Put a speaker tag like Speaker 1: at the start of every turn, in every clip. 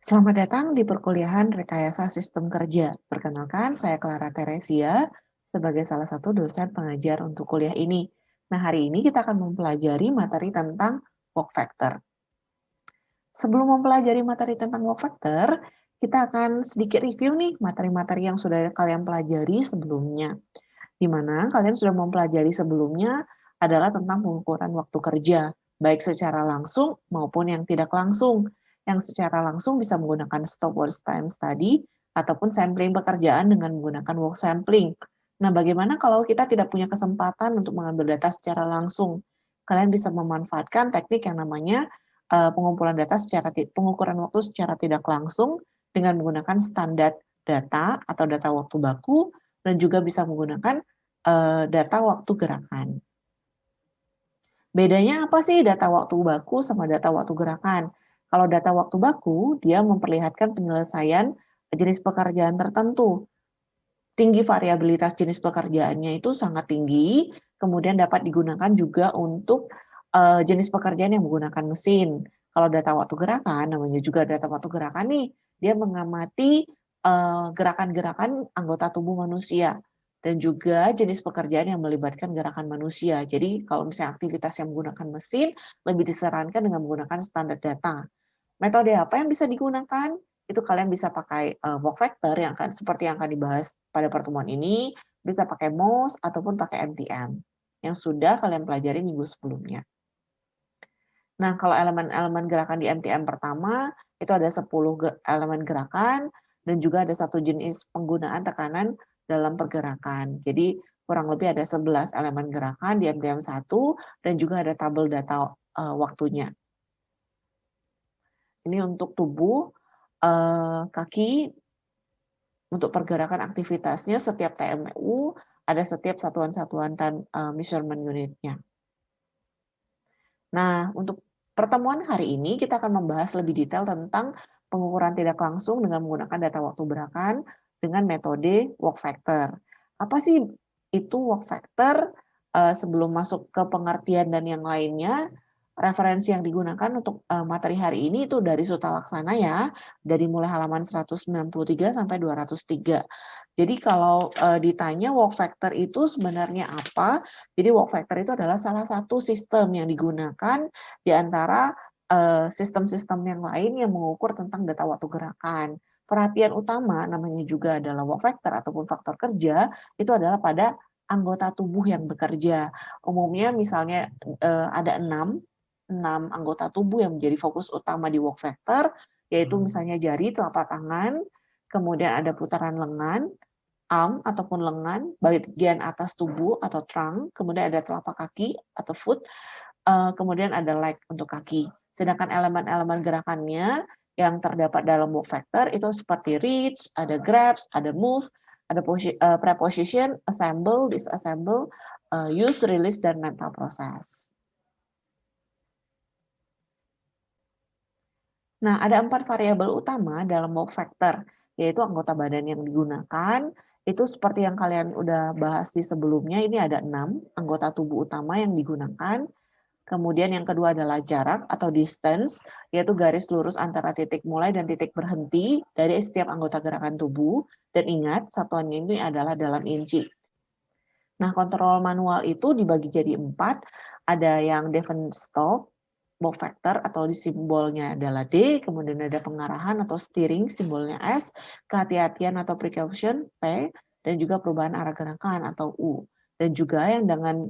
Speaker 1: Selamat datang di perkuliahan Rekayasa Sistem Kerja. Perkenalkan, saya Clara Teresia sebagai salah satu dosen pengajar untuk kuliah ini. Nah, hari ini kita akan mempelajari materi tentang work factor. Sebelum mempelajari materi tentang work factor, kita akan sedikit review nih materi-materi yang sudah kalian pelajari sebelumnya. Di mana kalian sudah mempelajari sebelumnya adalah tentang pengukuran waktu kerja, baik secara langsung maupun yang tidak langsung. Yang secara langsung bisa menggunakan stopwatch time study ataupun sampling pekerjaan dengan menggunakan work sampling. Nah, bagaimana kalau kita tidak punya kesempatan untuk mengambil data secara langsung? Kalian bisa memanfaatkan teknik yang namanya pengumpulan data pengukuran waktu secara tidak langsung dengan menggunakan standar data atau data waktu baku dan juga bisa menggunakan data waktu gerakan. Bedanya apa sih data waktu baku sama data waktu gerakan? Kalau data waktu baku, dia memperlihatkan penyelesaian jenis pekerjaan tertentu. Tinggi variabilitas jenis pekerjaannya itu sangat tinggi, kemudian dapat digunakan juga untuk jenis pekerjaan yang menggunakan mesin. Kalau data waktu gerakan, namanya juga data waktu gerakan nih, dia mengamati gerakan-gerakan anggota tubuh manusia dan juga jenis pekerjaan yang melibatkan gerakan manusia. Jadi kalau misalnya aktivitas yang menggunakan mesin, lebih disarankan dengan menggunakan standar data. Metode apa yang bisa digunakan? Itu kalian bisa pakai work factor yang akan seperti yang akan dibahas pada pertemuan ini, bisa pakai MOS ataupun pakai MTM yang sudah kalian pelajari minggu sebelumnya. Nah, kalau elemen-elemen gerakan di MTM pertama, itu ada 10 elemen gerakan dan juga ada satu jenis penggunaan tekanan dalam pergerakan. Jadi kurang lebih ada 11 elemen gerakan di MTM 1 dan juga ada tabel data waktunya. Ini untuk tubuh, kaki, untuk pergerakan aktivitasnya setiap TMU ada setiap satuan-satuan measurement unitnya. Nah, untuk pertemuan hari ini kita akan membahas lebih detail tentang pengukuran tidak langsung dengan menggunakan data waktu gerakan dengan metode work factor. Apa sih itu work factor? Sebelum masuk ke pengertian dan yang lainnya, referensi yang digunakan untuk materi hari ini itu dari Suta Laksana ya, dari mulai halaman 193 sampai 203. Jadi kalau ditanya work factor itu sebenarnya apa? Jadi work factor itu adalah salah satu sistem yang digunakan di antara sistem-sistem yang lain yang mengukur tentang data waktu gerakan. Perhatian utama namanya juga adalah work factor ataupun faktor kerja itu adalah pada anggota tubuh yang bekerja. Umumnya misalnya ada 6 anggota tubuh yang menjadi fokus utama di work factor, yaitu misalnya jari, telapak tangan, kemudian ada putaran lengan, arm ataupun lengan, bagian atas tubuh atau trunk, kemudian ada telapak kaki atau foot, kemudian ada leg untuk kaki. Sedangkan elemen-elemen gerakannya yang terdapat dalam work factor itu seperti reach, ada grabs, ada move, ada preposition, assemble, disassemble, use, release, dan mental process. Nah, ada 4 variabel utama dalam work factor, yaitu anggota badan yang digunakan, itu seperti yang kalian udah bahas di sebelumnya, ini ada 6 anggota tubuh utama yang digunakan. Kemudian yang kedua adalah jarak atau distance, yaitu garis lurus antara titik mulai dan titik berhenti dari setiap anggota gerakan tubuh. Dan ingat, satuannya ini adalah dalam inci. Nah, kontrol manual itu dibagi jadi 4, ada yang defense stop, work factor atau di simbolnya adalah D, kemudian ada pengarahan atau steering simbolnya S, kehati-hatian atau precaution P, dan juga perubahan arah gerakan atau U. Dan juga yang dengan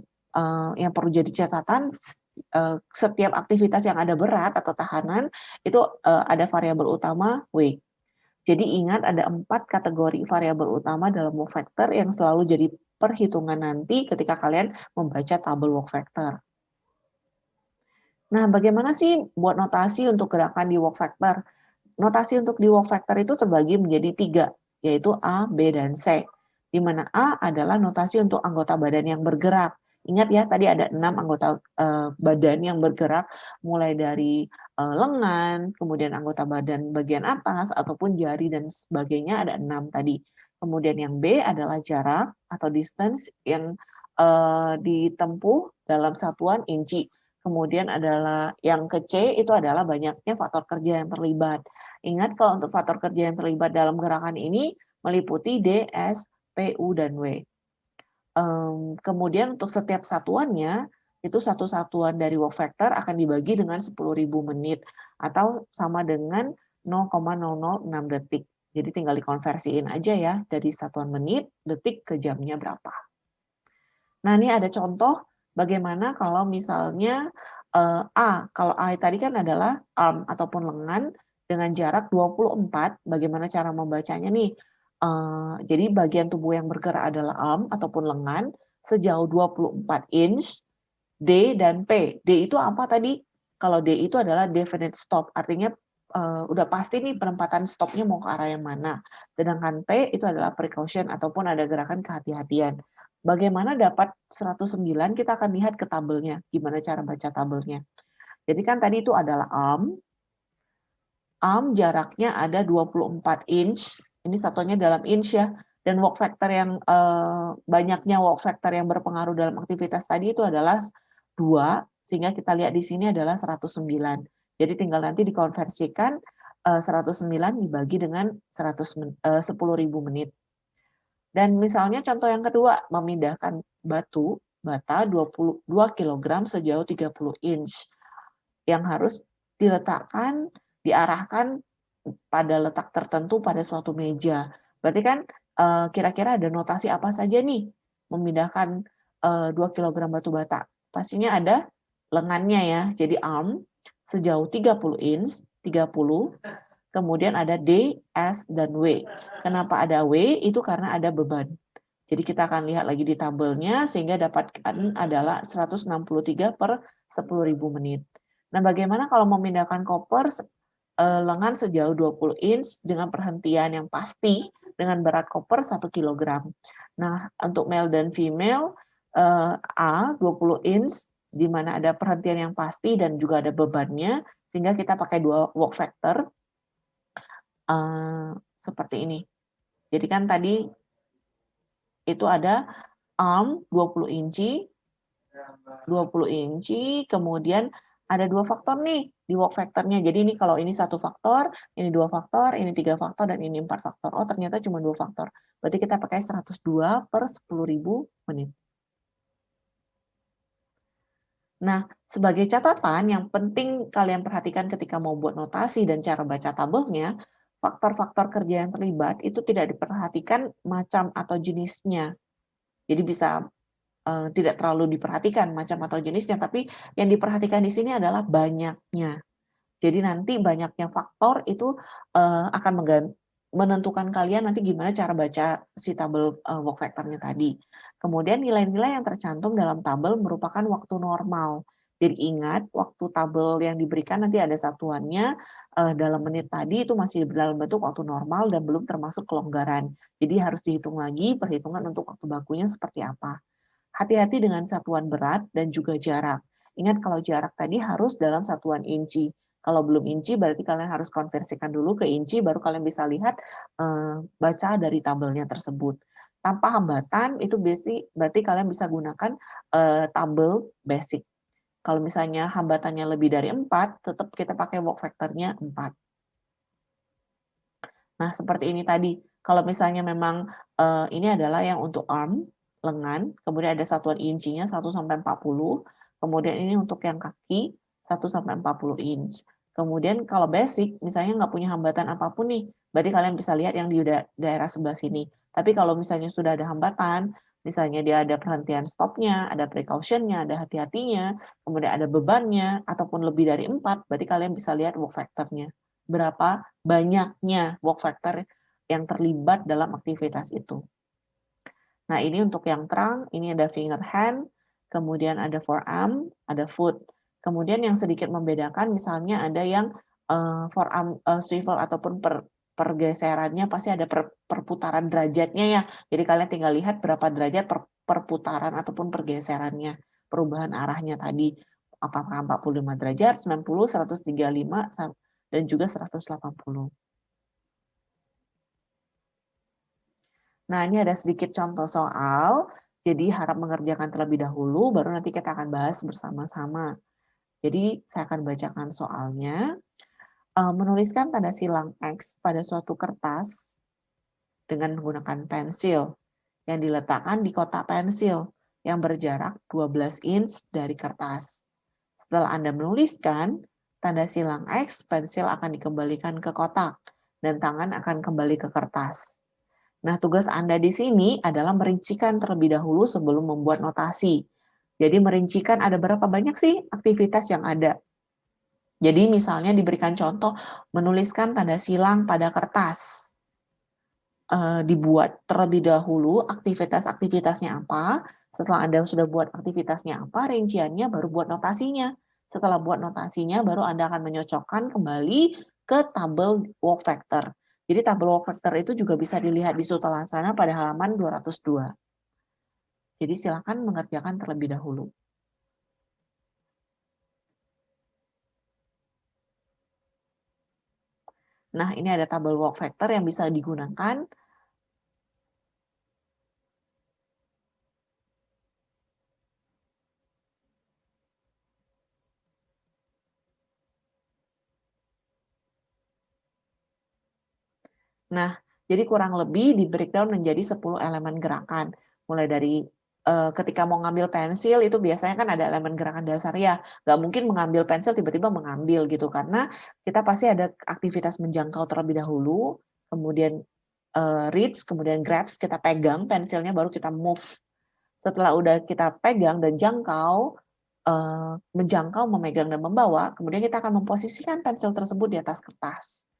Speaker 1: yang perlu jadi catatan, setiap aktivitas yang ada berat atau tahanan itu ada variabel utama weight. Jadi ingat ada 4 kategori variabel utama dalam work factor yang selalu jadi perhitungan nanti ketika kalian membaca tabel work factor. Nah, bagaimana sih buat notasi untuk gerakan di work factor? Notasi untuk di work factor itu terbagi menjadi 3, yaitu A, B, dan C. Di mana A adalah notasi untuk anggota badan yang bergerak. Ingat ya, tadi ada 6 anggota badan yang bergerak, mulai dari lengan, kemudian anggota badan bagian atas, ataupun jari dan sebagainya, ada 6 tadi. Kemudian yang B adalah jarak atau distance yang ditempuh dalam satuan inci. Kemudian adalah yang ke C itu adalah banyaknya faktor kerja yang terlibat. Ingat kalau untuk faktor kerja yang terlibat dalam gerakan ini meliputi D, S, P, U, dan W. Kemudian untuk setiap satuannya, itu satu satuan dari work factor akan dibagi dengan 10.000 menit atau sama dengan 0,006 detik. Jadi tinggal dikonversiin aja ya dari satuan menit, detik ke jamnya berapa. Nah, ini ada contoh bagaimana kalau misalnya kalau A tadi kan adalah arm ataupun lengan dengan jarak 24, bagaimana cara membacanya nih? Jadi bagian tubuh yang bergerak adalah arm ataupun lengan sejauh 24 inch, D dan P. D itu apa tadi? Kalau D itu adalah definite stop, artinya udah pasti nih penempatan stopnya mau ke arah yang mana. Sedangkan P itu adalah precaution ataupun ada gerakan kehati-hatian. Bagaimana dapat 109? Kita akan lihat ke tabelnya, gimana cara baca tabelnya. Jadi kan tadi itu adalah arm jaraknya ada 24 inch, ini satuannya dalam inch ya, dan work factor yang banyaknya work factor yang berpengaruh dalam aktivitas tadi itu adalah 2, sehingga kita lihat di sini adalah 109. Jadi tinggal nanti dikonversikan 109 dibagi dengan 10.000 menit. Dan misalnya contoh yang kedua, memindahkan bata 22 kg sejauh 30 inch yang harus diletakkan, diarahkan pada letak tertentu pada suatu meja. Berarti kan kira-kira ada notasi apa saja nih memindahkan 2 kg batu bata? Pastinya ada lengannya ya, jadi arm sejauh 30 inch, 30, kemudian ada D, S, dan W. Kenapa ada W? Itu karena ada beban. Jadi kita akan lihat lagi di tabelnya sehingga dapatkan adalah 163 per 10.000 menit. Nah, bagaimana kalau memindahkan koper lengan sejauh 20 inch dengan perhentian yang pasti dengan berat koper 1 kg. Nah, untuk male dan female A 20 inch di mana ada perhentian yang pasti dan juga ada bebannya sehingga kita pakai dua work factor seperti ini. Jadi kan tadi itu ada arm 20 inci, kemudian ada dua faktor nih di work factornya. Jadi ini kalau ini satu faktor, ini dua faktor, ini tiga faktor, dan ini 4 faktor. Oh ternyata cuma 2 faktor. Berarti kita pakai 102 per 10.000 menit. Nah, sebagai catatan yang penting kalian perhatikan ketika mau buat notasi dan cara baca tabelnya, faktor-faktor kerja yang terlibat itu tidak diperhatikan macam atau jenisnya. Jadi bisa tidak terlalu diperhatikan macam atau jenisnya, tapi yang diperhatikan di sini adalah banyaknya. Jadi nanti banyaknya faktor itu akan menentukan kalian nanti gimana cara baca si tabel work factor-nya tadi. Kemudian nilai-nilai yang tercantum dalam tabel merupakan waktu normal. Jadi ingat, waktu tabel yang diberikan nanti ada satuannya dalam menit tadi itu masih dalam bentuk waktu normal dan belum termasuk kelonggaran. Jadi harus dihitung lagi perhitungan untuk waktu bakunya seperti apa. Hati-hati dengan satuan berat dan juga jarak. Ingat kalau jarak tadi harus dalam satuan inci. Kalau belum inci berarti kalian harus konversikan dulu ke inci, baru kalian bisa lihat baca dari tabelnya tersebut. Tanpa hambatan itu berarti kalian bisa gunakan tabel basic. Kalau misalnya hambatannya lebih dari 4, tetap kita pakai work factor-nya 4. Nah, seperti ini tadi. Kalau misalnya memang ini adalah yang untuk arm, lengan, kemudian ada satuan incinya 1-40, kemudian ini untuk yang kaki 1-40 inch. Kemudian kalau basic, misalnya nggak punya hambatan apapun nih, berarti kalian bisa lihat yang di daerah sebelah sini. Tapi kalau misalnya sudah ada hambatan, misalnya dia ada perhentian stopnya, ada precautionnya, ada hati-hatinya, kemudian ada bebannya, ataupun lebih dari 4, berarti kalian bisa lihat work factor-nya. Berapa banyaknya work factor yang terlibat dalam aktivitas itu. Nah, ini untuk yang terang, ini ada finger hand, kemudian ada forearm, ada foot. Kemudian yang sedikit membedakan, misalnya ada yang forearm swivel ataupun pergeserannya pasti ada perputaran derajatnya ya. Jadi kalian tinggal lihat berapa derajat perputaran ataupun pergeserannya, perubahan arahnya tadi. Apakah 45 derajat, 90, 135, dan juga 180. Nah, ini ada sedikit contoh soal, jadi harap mengerjakan terlebih dahulu, baru nanti kita akan bahas bersama-sama. Jadi, saya akan bacakan soalnya. menuliskan tanda silang X pada suatu kertas dengan menggunakan pensil yang diletakkan di kotak pensil yang berjarak 12 inch dari kertas. Setelah Anda menuliskan tanda silang X, pensil akan dikembalikan ke kotak dan tangan akan kembali ke kertas. Nah, tugas Anda di sini adalah merincikan terlebih dahulu sebelum membuat notasi. Jadi merincikan ada berapa banyak sih aktivitas yang ada. Jadi misalnya diberikan contoh menuliskan tanda silang pada kertas. Dibuat terlebih dahulu aktivitas-aktivitasnya apa, setelah Anda sudah buat aktivitasnya apa, rinciannya baru buat notasinya. Setelah buat notasinya, baru Anda akan menyocokkan kembali ke tabel work factor. Jadi tabel work factor itu juga bisa dilihat di Sutalasana pada halaman 202. Jadi silakan mengerjakan terlebih dahulu. Nah, ini ada tabel work factor yang bisa digunakan. Nah, jadi kurang lebih di breakdown menjadi 10 elemen gerakan. Mulai dari ketika mau ngambil pensil itu biasanya kan ada elemen gerakan dasar ya. Nggak mungkin mengambil pensil tiba-tiba mengambil gitu. Karena kita pasti ada aktivitas menjangkau terlebih dahulu, kemudian reach, kemudian grabs, kita pegang pensilnya baru kita move. Setelah udah kita pegang dan jangkau, menjangkau, memegang, dan membawa, kemudian kita akan memposisikan pensil tersebut di atas kertas.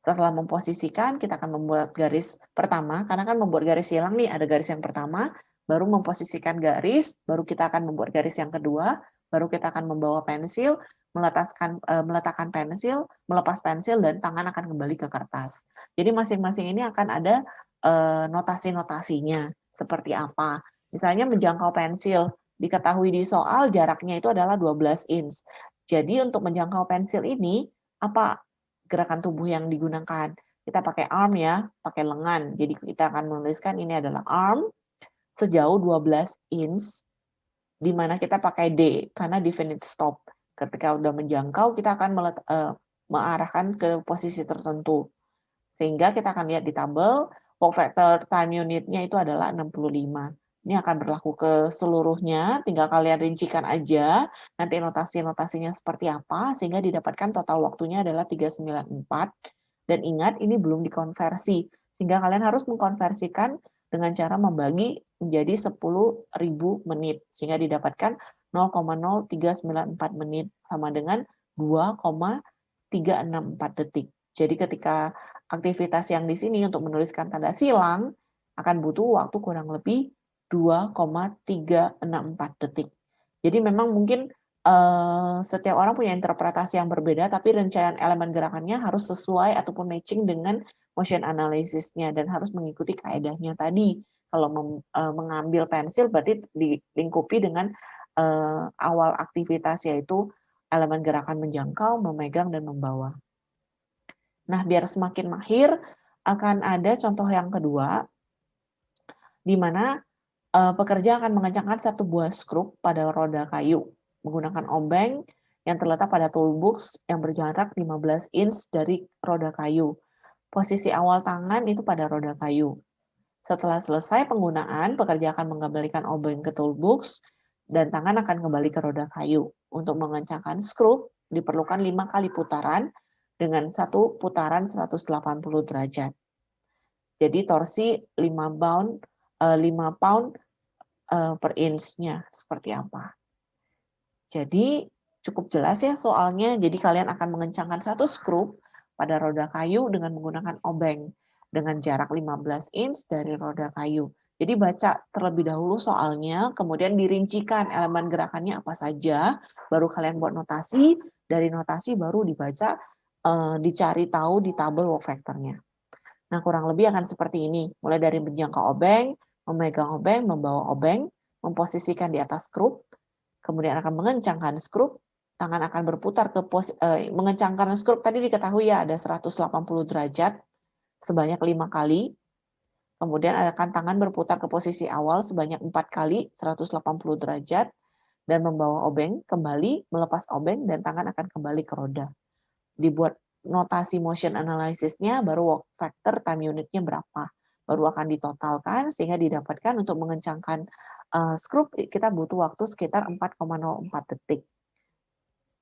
Speaker 1: Setelah memposisikan, kita akan membuat garis pertama, karena kan membuat garis silang nih, ada garis yang pertama, baru memposisikan garis, baru kita akan membuat garis yang kedua, baru kita akan membawa pensil, meletakkan pensil, melepas pensil, dan tangan akan kembali ke kertas. Jadi masing-masing ini akan ada notasi-notasinya, seperti apa. Misalnya menjangkau pensil, diketahui di soal jaraknya itu adalah 12 inch. Jadi untuk menjangkau pensil ini, apa gerakan tubuh yang digunakan? Kita pakai arm ya, pakai lengan. Jadi kita akan menuliskan ini adalah arm sejauh 12 inch, di mana kita pakai D, karena definite stop. Ketika udah menjangkau, kita akan mengarahkan ke posisi tertentu. Sehingga kita akan lihat di tabel, work factor time unitnya itu adalah 65. Ini akan berlaku ke seluruhnya, tinggal kalian rincikan aja, nanti notasi-notasinya seperti apa, sehingga didapatkan total waktunya adalah 394. Dan ingat, ini belum dikonversi, sehingga kalian harus mengkonversikan dengan cara membagi menjadi 10.000 menit, sehingga didapatkan 0,0394 menit, sama dengan 2,364 detik. Jadi ketika aktivitas yang di sini untuk menuliskan tanda silang akan butuh waktu kurang lebih 2,364 detik. Jadi memang mungkin setiap orang punya interpretasi yang berbeda, tapi rencana elemen gerakannya harus sesuai ataupun matching dengan motion analysisnya dan harus mengikuti kaedahnya tadi. Kalau mengambil pensil berarti dilingkupi dengan awal aktivitas, yaitu elemen gerakan menjangkau, memegang, dan membawa. Nah, biar semakin mahir, akan ada contoh yang kedua, di mana pekerja akan mengencangkan satu buah skrup pada roda kayu menggunakan obeng yang terletak pada toolbox yang berjarak 15 inch dari roda kayu. Posisi awal tangan itu pada roda kayu. Setelah selesai penggunaan, pekerja akan mengembalikan obeng ke toolbox dan tangan akan kembali ke roda kayu. Untuk mengencangkan skrup, diperlukan 5 kali putaran dengan satu putaran 180 derajat. Jadi torsi 5 pound per inch-nya seperti apa. Jadi cukup jelas ya soalnya. Jadi kalian akan mengencangkan satu skrup pada roda kayu dengan menggunakan obeng dengan jarak 15 inch dari roda kayu. Jadi baca terlebih dahulu soalnya, kemudian dirincikan elemen gerakannya apa saja, baru kalian buat notasi, dari notasi baru dibaca, dicari tahu di tabel work factor-nya. Nah, kurang lebih akan seperti ini. Mulai dari menjangkau obeng, memegang obeng, membawa obeng, memposisikan di atas skrup, kemudian akan mengencangkan skrup, tangan akan berputar ke mengencangkan skrup tadi diketahui ya ada 180 derajat sebanyak 5 kali. Kemudian akan tangan berputar ke posisi awal sebanyak 4 kali 180 derajat dan membawa obeng kembali, melepas obeng dan tangan akan kembali ke roda. Dibuat notasi motion analysis-nya, baru work factor time unit-nya berapa. Baru akan ditotalkan sehingga didapatkan untuk mengencangkan skrup kita butuh waktu sekitar 4,04 detik.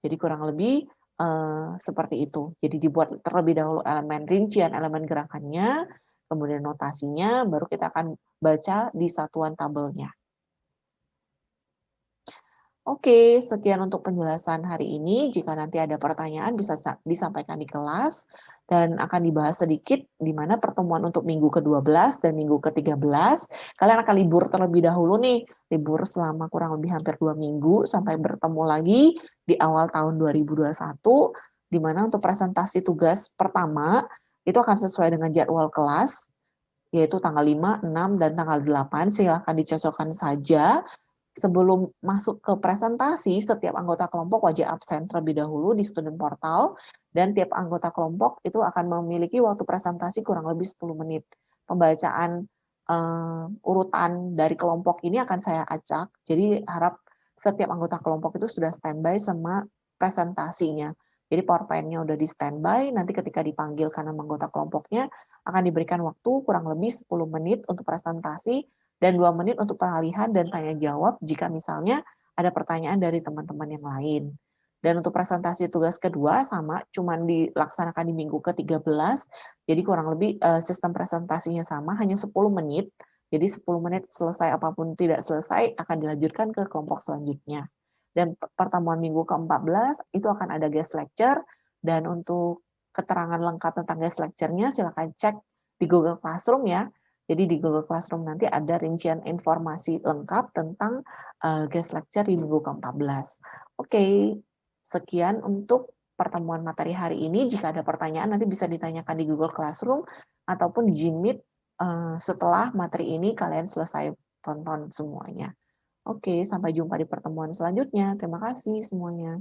Speaker 1: Jadi kurang lebih seperti itu. Jadi dibuat terlebih dahulu elemen rincian, elemen gerakannya, kemudian notasinya, baru kita akan baca di satuan tabelnya. Oke, sekian untuk penjelasan hari ini. Jika nanti ada pertanyaan bisa disampaikan di kelas dan akan dibahas sedikit di mana pertemuan untuk minggu ke-12 dan minggu ke-13. Kalian akan libur terlebih dahulu nih, libur selama kurang lebih hampir 2 minggu sampai bertemu lagi di awal tahun 2021, di mana untuk presentasi tugas pertama itu akan sesuai dengan jadwal kelas, yaitu tanggal 5, 6, dan tanggal 8. Silahkan dicocokkan saja. Sebelum masuk ke presentasi, setiap anggota kelompok wajib absen terlebih dahulu di student portal, dan tiap anggota kelompok itu akan memiliki waktu presentasi kurang lebih 10 menit. Pembacaan urutan dari kelompok ini akan saya acak, jadi harap setiap anggota kelompok itu sudah standby sama presentasinya. Jadi PowerPoint-nya udah di standby, nanti ketika dipanggil karena anggota kelompoknya akan diberikan waktu kurang lebih 10 menit untuk presentasi, dan 2 menit untuk pengalihan dan tanya jawab jika misalnya ada pertanyaan dari teman-teman yang lain. Dan untuk presentasi tugas kedua sama, cuman dilaksanakan di minggu ke-13, jadi kurang lebih sistem presentasinya sama, hanya 10 menit. Jadi 10 menit selesai apapun tidak selesai akan dilanjutkan ke kelompok selanjutnya. Dan pertemuan minggu ke-14 itu akan ada guest lecture, dan untuk keterangan lengkap tentang guest lecture-nya silakan cek di Google Classroom ya. Jadi di Google Classroom nanti ada rincian informasi lengkap tentang guest lecture di minggu ke-14. Oke, sekian untuk pertemuan materi hari ini. Jika ada pertanyaan nanti bisa ditanyakan di Google Classroom ataupun di Jimit setelah materi ini kalian selesai tonton semuanya. Oke, sampai jumpa di pertemuan selanjutnya. Terima kasih semuanya.